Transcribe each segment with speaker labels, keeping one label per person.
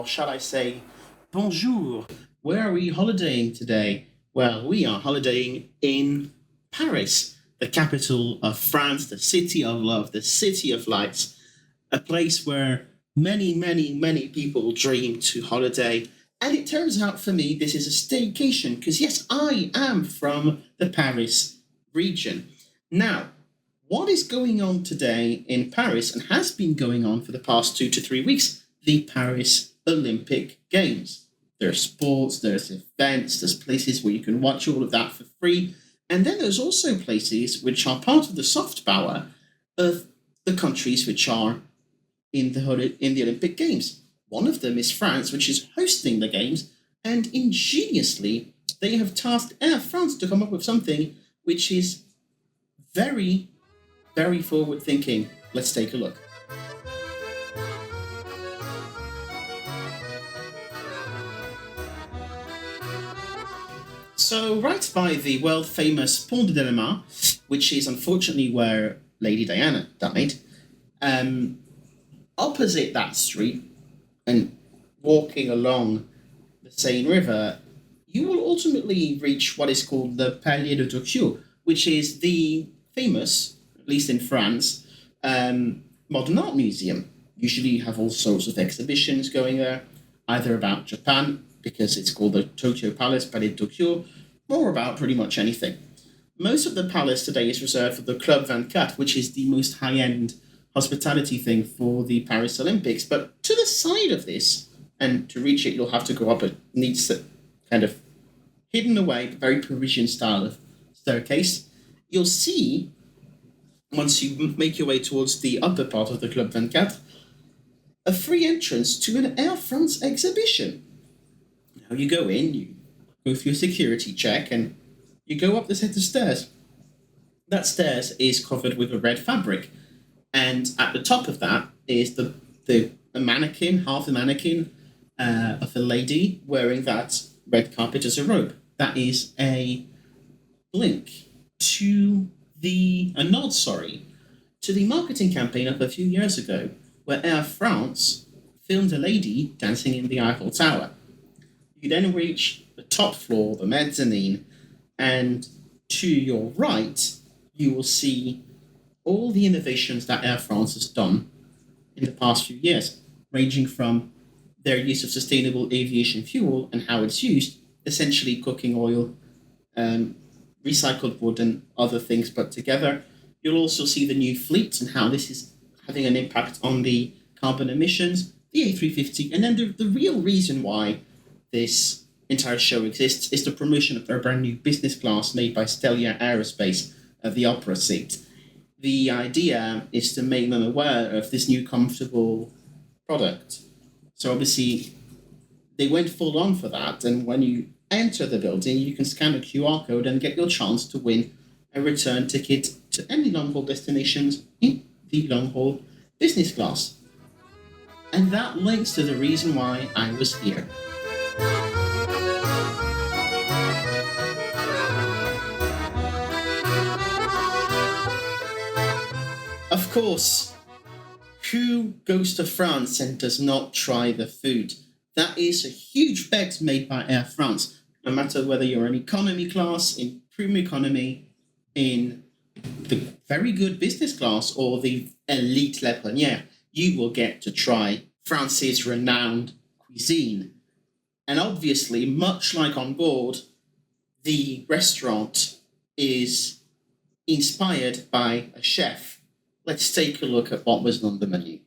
Speaker 1: shall I say, bonjour. Where are we holidaying today? Well, we are holidaying in Paris, the capital of France, the city of love, the city of lights, a place where many people dream to holiday. And it turns out for me, this is a staycation because, yes, I am from the Paris region. Now, what is going on today in Paris and has been going on for the past 2 to 3 weeks? The Paris Olympic Games. There's sports, there's events, there's places where you can watch all of that for free. And then there's also places which are part of the soft power of the countries which are in the Olympic Games. One of them is France, which is hosting the Games, and ingeniously, they have tasked Air France to come up with something which is very forward thinking. Let's take a look. So, right by the world famous Pont de Delema, which is unfortunately where Lady Diana died, opposite that street and walking along the Seine River, you will ultimately reach what is called the Palais de Tokyo, which is the famous, at least in France, modern art museum. Usually you have all sorts of exhibitions going there, either about Japan, because it's called the Tokyo Palace, Palais de Tokyo, or about pretty much anything. Most of the palace today is reserved for the Club 24, which is the most high-end hospitality thing for the Paris Olympics. But to the side of this, and to reach it, you'll have to go up a neat, kind of hidden away, but very Parisian style of staircase. You'll see, once you make your way towards the upper part of the Club 24, a free entrance to an Air France exhibition. Now you go in, you go through a security check, and you go up the set of stairs. That stairs is covered with a red fabric, and at the top of that is a mannequin, half a mannequin of a lady wearing that red carpet as a robe. That is a link to a nod, to the marketing campaign of a few years ago, where Air France filmed a lady dancing in the Eiffel Tower. You then reach the top floor, the mezzanine, and to your right, you will see all the innovations that Air France has done in the past few years, ranging from their use of sustainable aviation fuel and how it's used, essentially cooking oil, recycled wood, and other things put together. You'll also see the new fleet and how this is having an impact on the carbon emissions, the A350, and then the real reason why this entire show exists is the promotion of their brand new business class made by Stelia Aerospace of the Opera seat. The idea is to make them aware of this new comfortable product. So obviously, they went full on for that, and when you enter the building, you can scan a QR code and get your chance to win a return ticket to any long-haul destinations in the long-haul business class. And that links to the reason why I was here. Of course, who goes to France and does not try the food? That is a huge bet made by Air France. No matter whether you're in economy class, in premium economy, in the very good business class, or the elite La Première, you will get to try France's renowned cuisine. And obviously, much like on board, the restaurant is inspired by a chef. Let's take a look at what was on the menu.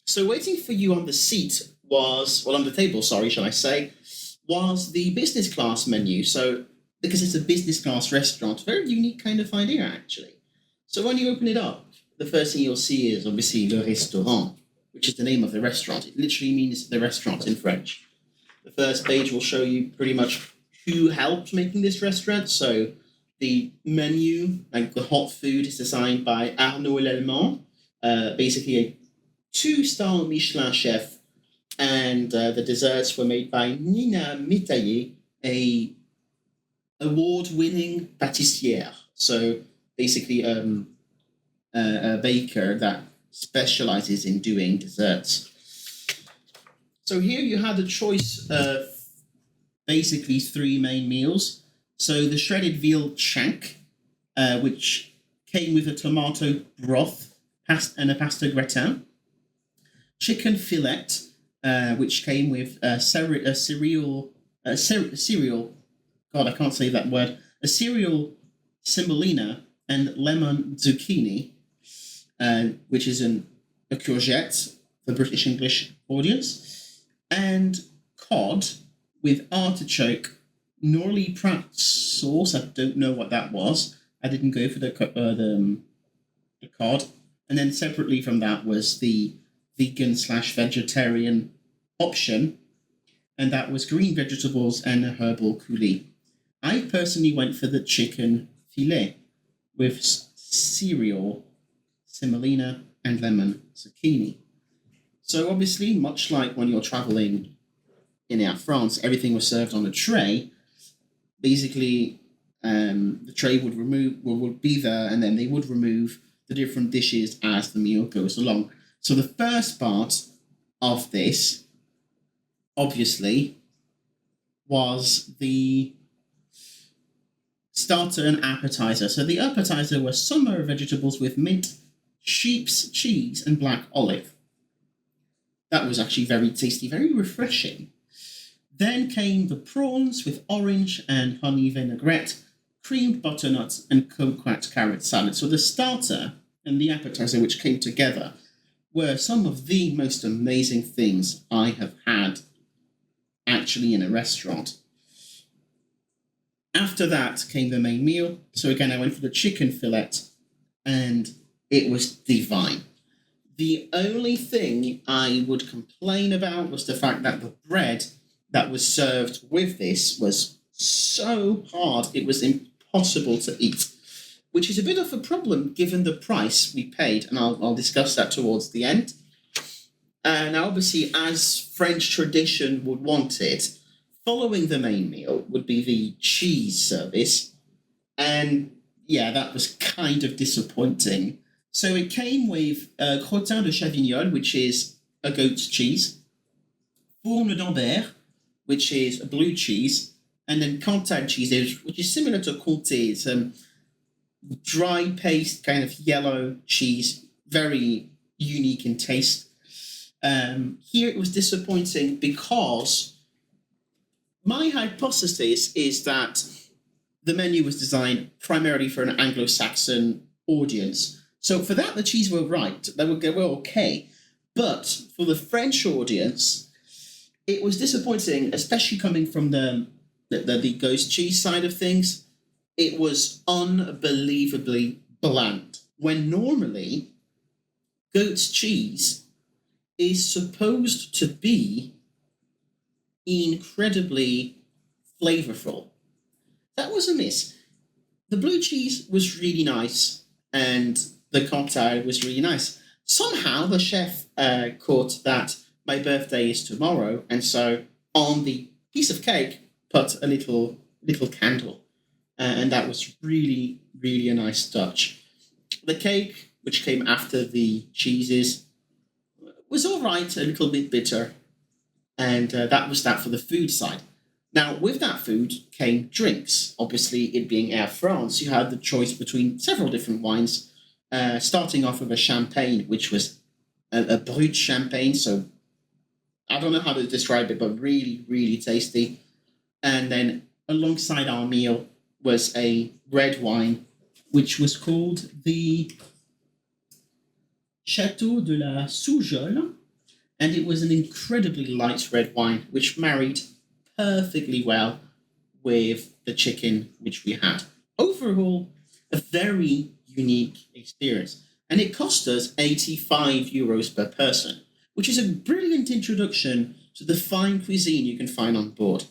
Speaker 1: So waiting for you on the seat on the table, shall I say, was the business class menu. So, because it's a business class restaurant, very unique kind of idea, actually. So when you open it up, the first thing you'll see is obviously le restaurant, which is the name of the restaurant. It literally means the restaurant in French. The first page will show you pretty much who helped making this restaurant. So the menu, like the hot food, is designed by Arnaud Lallemand, basically a 2-star Michelin chef, and the desserts were made by Nina Métayer, a award-winning pâtissière. So basically, a baker that specializes in doing desserts. So here you had a choice of basically three main meals. So the shredded veal shank, which came with a tomato broth and a pasta gratin. Chicken fillet, which came with cereal. God, I can't say that word. A cereal semolina and lemon zucchini, which is a courgette for British English audience, and cod with artichoke, Norley Pratt sauce. I don't know what that was. I didn't go for the cod. And then separately from that was the vegan/vegetarian option, and that was green vegetables and a herbal coulis. I personally went for the chicken filet with cereal, semolina, and lemon zucchini. So obviously, much like when you're traveling in Air France, everything was served on a tray. Basically, the tray would be there, and then they would remove the different dishes as the meal goes along. So the first part of this, obviously, was the starter and appetizer. So the appetizer was summer vegetables with mint, sheep's cheese, and black olive. That was actually very tasty, very refreshing. Then came the prawns with orange and honey vinaigrette, creamed butternuts, and kumquat carrot salad. So the starter and the appetizer, which came together, were some of the most amazing things I have had actually in a restaurant. After that came the main meal. So again, I went for the chicken fillet, and it was divine. The only thing I would complain about was the fact that the bread that was served with this was so hard it was impossible to eat, which is a bit of a problem given the price we paid, and I'll discuss that towards the end. Now, obviously, as French tradition would want it, following the main meal would be the cheese service, and yeah, that was kind of disappointing. So it came with crottin de Chavignon, which is a goat's cheese, fourme d'Ambert, which is a blue cheese, and then Cantal cheese, which is similar to Comté. It's dry paste, kind of yellow cheese, very unique in taste. Here it was disappointing because my hypothesis is that the menu was designed primarily for an Anglo-Saxon audience. So for that, the cheese were right. They were okay. But for the French audience, it was disappointing, especially coming from the ghost cheese side of things. It was unbelievably bland. When normally, goat's cheese is supposed to be incredibly flavorful. That was a miss. The blue cheese was really nice, and the cocktail was really nice. Somehow the chef caught that my birthday is tomorrow, and so on the piece of cake put a little candle, and that was really, really a nice touch. The cake, which came after the cheeses, was all right, a little bit bitter, and that was that for the food side. Now, with that food came drinks. Obviously, it being Air France, you had the choice between several different wines, starting off with a champagne, which was a brut champagne, so I don't know how to describe it, but really, really tasty. And then alongside our meal was a red wine, which was called the Chateau de la Soujole, and it was an incredibly light red wine, which married perfectly well with the chicken which we had. Overall, a very unique experience. And it cost us €85 per person, which is a brilliant introduction to the fine cuisine you can find on board.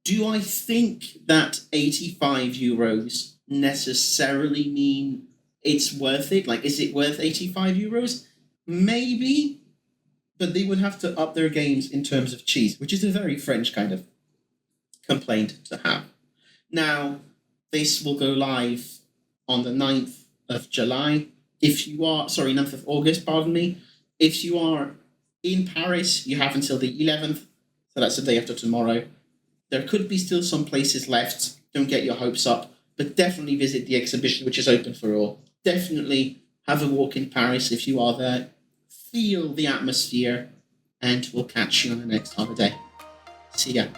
Speaker 1: Do I think that €85 necessarily mean it's worth it? Like, is it worth €85? Maybe, but they would have to up their games in terms of cheese, which is a very French kind of complaint to have. Now, this will go live on the 9th of July. 9th of August, pardon me. If you are In Paris, you have until the 11th, so that's the day after tomorrow. There could be still some places left. Don't get your hopes up, but definitely visit the exhibition, which is open for all. Definitely have a walk in Paris if you are there. Feel the atmosphere, and we'll catch you on the next holiday. See ya.